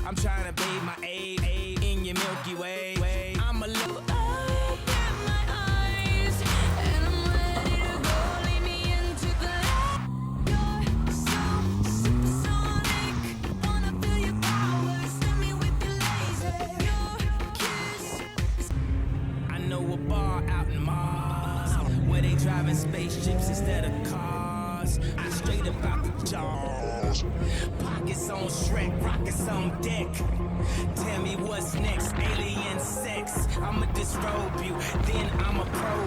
I'm trying to bathe my A in your Milky Way. I'm a little Open my eyes, and I'm ready to go. Lead me into the light. You're so supersonic. Wanna feel your power. Send me with your laser. Your kiss is I know a bar out in Mars where they driving spaceships instead of cars. I straight about the jaws. Pockets on Shrek, rockets on deck. Tell me what's next, alien sex. I'ma disrobe you, then I'ma probe